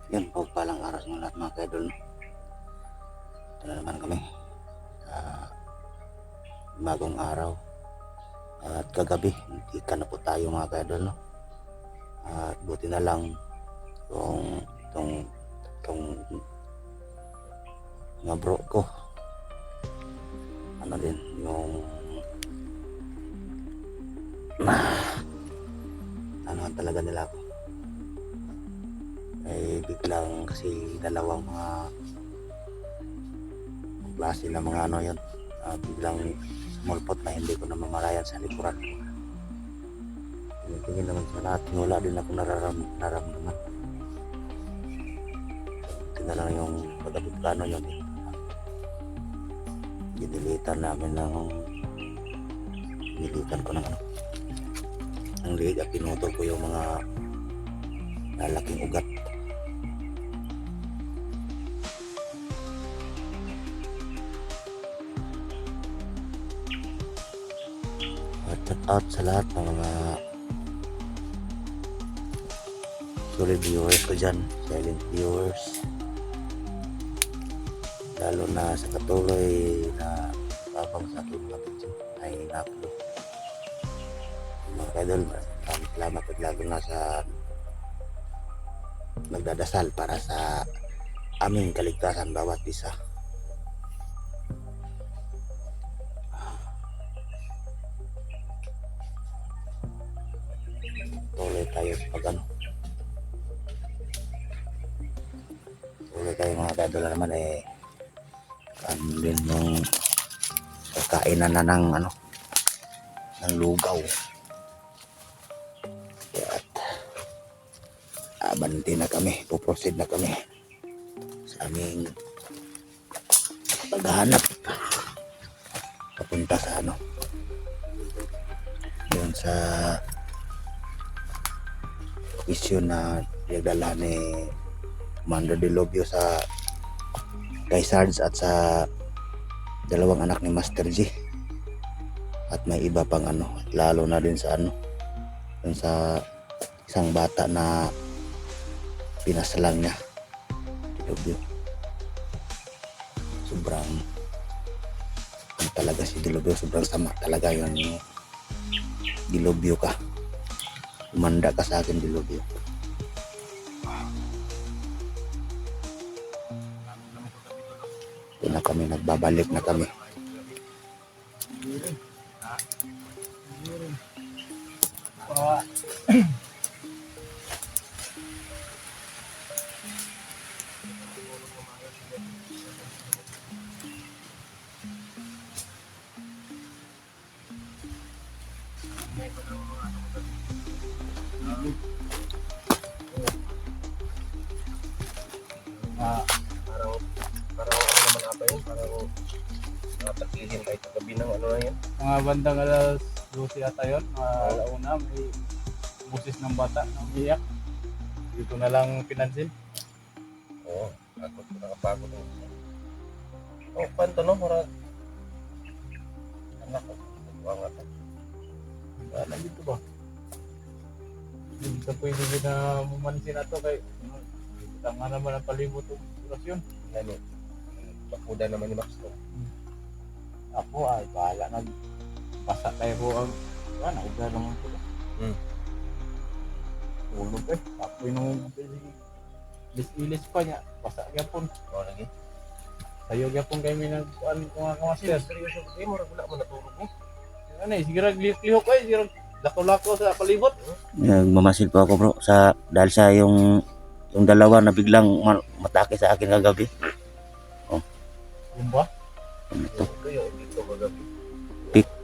Yun, pagpalang araw sa lahat mga kaidol. Ito na naman kami sa bagong araw. At kagabi, hindi na po tayo mga kaidol, no? At buti na lang itong mga bro ko. Ano din, yung ano talaga nila ako. Eh biglang kasi dalawang mga klase na mga ano yun, biglang sumulpot na hindi ko na mamalayan sa likuran ko. Tingin naman sa lahat, wala din ako nararamdaman. Ito na lang yung pagkabit plano yun. Dinilitan namin ng nilitan ko ng ano, ang liig at pinutol ko yung mga lalaking ugat. Shout out sa lahat ng mga solid viewers ko dyan, silent viewers, lalo na sa patuloy na babang sa aking mga video ay na-upload. Mga kaidol, maraming salamat at lalo na sa nagdadasal para sa aming kaligtasan bawat isa. Tuloy tayo sa pag-ano. Tuloy tayo mga kaidol naman ano din yung pagkainan na ng ano, ng lugaw. At abanti na kami, puproceed na kami sa aming paghahanap papunta sa ano, yun sa issue na pinagdala ni Commander Delobio sa kay Sarge at sa dalawang anak ni Master G, at may iba pang ano, at lalo na din sa ano, dun sa isang bata na pinasalang niya Delobio. Sobrang ano talaga si Delobio, sobrang sama talaga yun. Delobio ka, umanda ka sa akin Delobio. Ito na kami, nagbabalik na kami. Parang ano naman ata yun, parang nakatakilin kahit kagabi ng ano na yun. Mga bandang alas 12 ata yun, alauna, may busis ng bata na umiyak. Dito na lang pinansin. Oo, ako nakapagod ng isa. Oh, panto no, marang anak ko, buwang ata. Wala dito ba? Hindi ka pwede din na mumansin na to kay tanga naman ang palibot ng sitwasyon. Ano, bakuda naman ni Max to. Ako ay bahala basa tayo po ang uga naman ko. Tulog ako nung ilis pa niya, basa gyapon. Oo lagi. Sayo gyapon kay may nagkuan ko nga master. Seryoso ko, mo wala mo natulog mo. Ano siguro lihok ay siguro lako-lako sa palibot. Nagmamasil po ako bro dahil sa yung dalawa na biglang matake sa akin kagabi. Yung ba? Ito. Ito yung dito kagabi.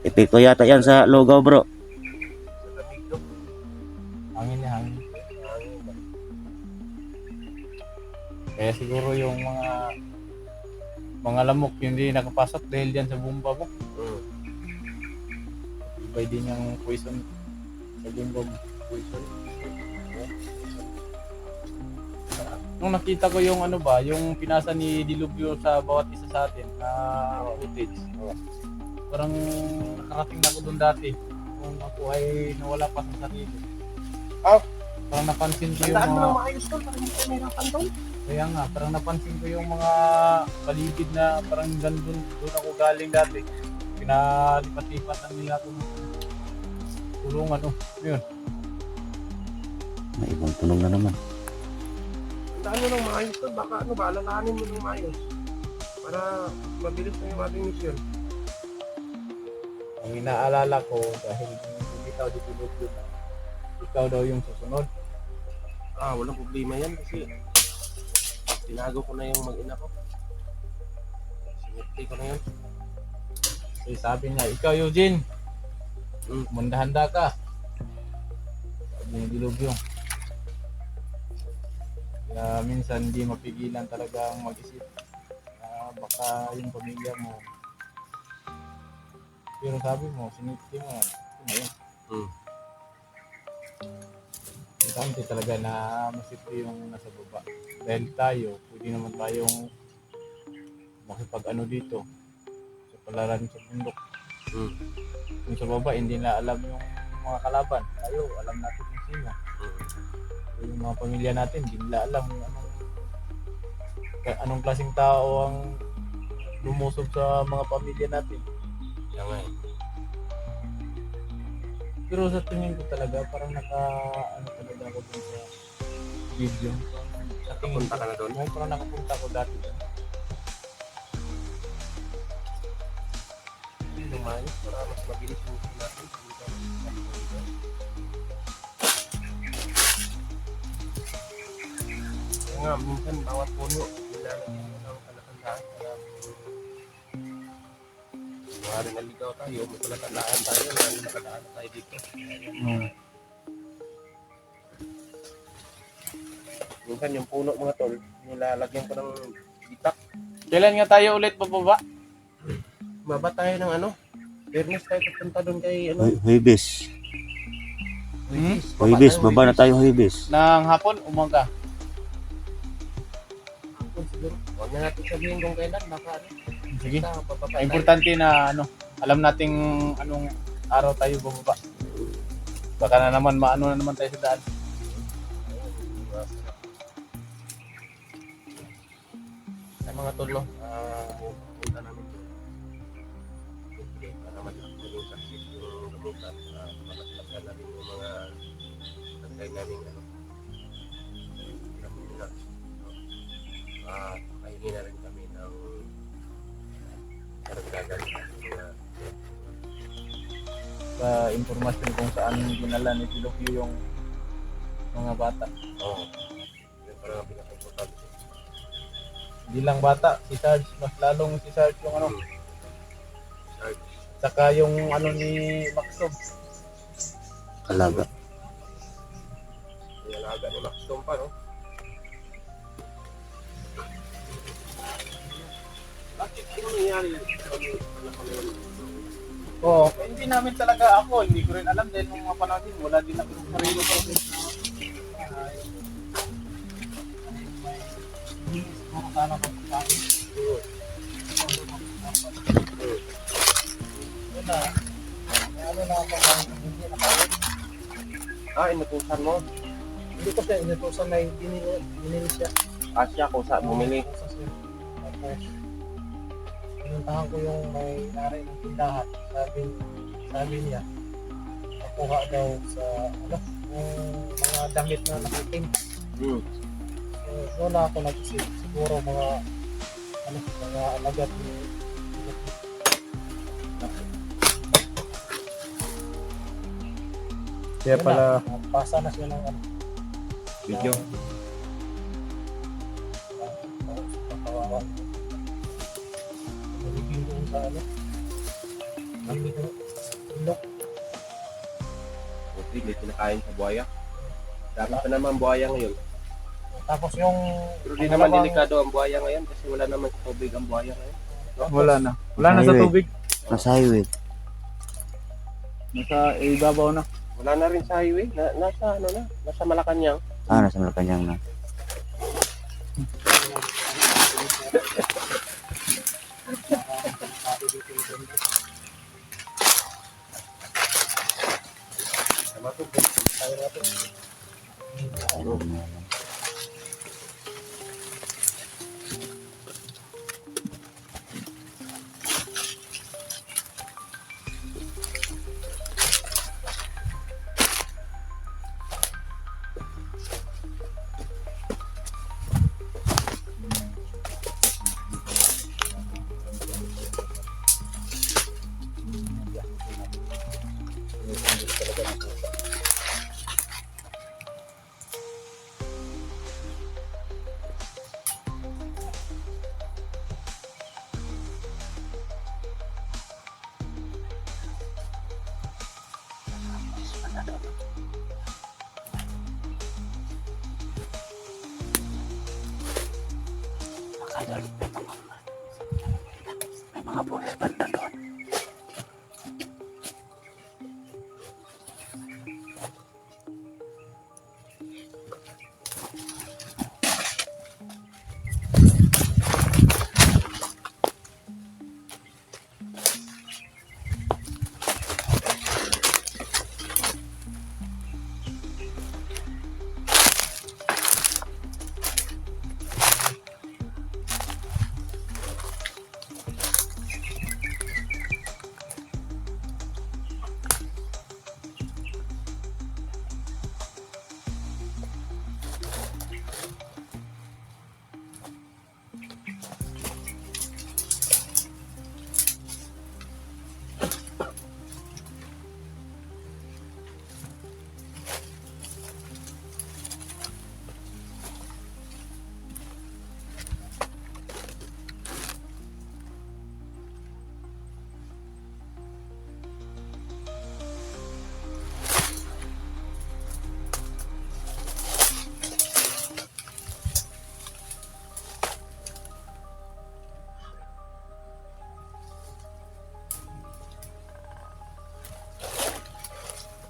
Epekto yata yan sa lugaw bro. Sa lamig to. Hangin na hangin. Hangin ba? Kaya siguro yung mga lamok hindi nakapasok dahil diyan sa bumba mo. Ibay din yung poison sa bumba mo. Poison. Nung nakita ko yung ano ba, yung pinasa ni Delobio sa bawat isa sa atin na footage. Parang nakarating na ako doon dati. Kung ako ay nawala pa sa sarili. Parang napansin ko yung Tandaan mo mga... lang maayos tol, para hindi tayo mahirapan tol. Kaya nga, parang napansin ko yung mga paligid na parang doon ako galing dati. Pinalipat-lipatan nila itong tulungan. Yun. May ibang tunog na naman. Tandaan mo lang maayos tol, baka alalahanin mo ng maayos. Para mabilis na yung ating mission. Ang inaalala ko dahil bitaw di tulog yun na ikaw daw yung susunod. Walang problema yan kasi tinago ko na yung mag-ina ko. Sinipti ko na yun. Kasi sabi niya, ikaw Eugene, mandahanda ka. Sabi niya dilog yun. Kaya minsan hindi mapigilan talaga ang mag-isip. Baka yung pamilya mo. Pero sabi mo, sinipti mo yan. Ngayon. Importante talaga na masipti yung nasa baba. Dahil tayo, pwede naman tayong makipag-ano dito. Sa palaran sa bundok. Yung sa baba, hindi na alam yung mga kalaban. Tayo, alam natin yung sino. Yung mga pamilya natin, hindi nila alam yung anong klaseng tao ang lumusob sa mga pamilya natin. Pero sa tingin ko talaga, parang talaga ako dun sa video. Sa tingin Punta ka na doon? Oo, parang nakapunta ako dati dun. Hindi maayos para mas mabilis yung mission natin. Kaya nga, minsan bawat puno, nilalagyan mo ng palatandaan para maaari naligaw tayo, may palatandaan tayo, nakadaan na tayo dito. Minsan yung puno mga tol, nilalagyan ko ng bitak. Kailan nga tayo ulit bababa? Baba tayo ng fairness tayo papunta doon kay Huibis. Huibis. Huibis, baba na tayo Huibis. Nang hapon, umaga. Hapon siguro. Huwag na natin sabihin kung kailan, baka Sige. bababa tayo. Importante na alam nating anong araw tayo bababa. Baka na naman maano na naman tayo sa daan. Ay mga tol, no? Punta namin doon. Para maging sakit yung gamutan. Mapatlasan namin yung mga tagay namin gamuna. Pahingi na rin kami ng karagdagan mga Sa impormasyon kung saan dinala ni Pilokyo yung mga bata. yun parang pinaka-importante. Hindi lang bata, si Sarge, mas lalong si Sarge yung Sarge. saka yung ni Maxob. Alaga. Yung alaga ni Max Tom pa, no? Bakit ano nangyari? Hindi namin talaga hindi ko rin alam dahil nung mga panahon din, wala din ako sa sarili ko. Sana ko sabi. Na ako hindi na kaya. Inutusan mo? Hindi ko siya inutusan na binili siya. Siya kung saan bumili. Tapos, pinuntahan ko yung may nari ng tindahan. Sabi niya, nakuha daw sa, yung mga damit na nakitim. So, wala ako nag-isip. Siguro mga alagat ni Kaya pala pasa na siya ng video. Kawawa. Nagiging doon sa ang ilok. Buti, may kinakain sa buhaya. Dami pa naman buhaya ngayon. Tapos yung Pero di naman delikado ang buhaya ngayon kasi wala naman sa tubig ang buhaya ngayon. wala na sa Highway. tubig, Nasa highway. nasa ibabaw na. Wala na rin sa highway. Nasa Malacanang. Nasa Malacanang na. May mga pulis banda doon.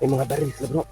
May mga baril sila bro.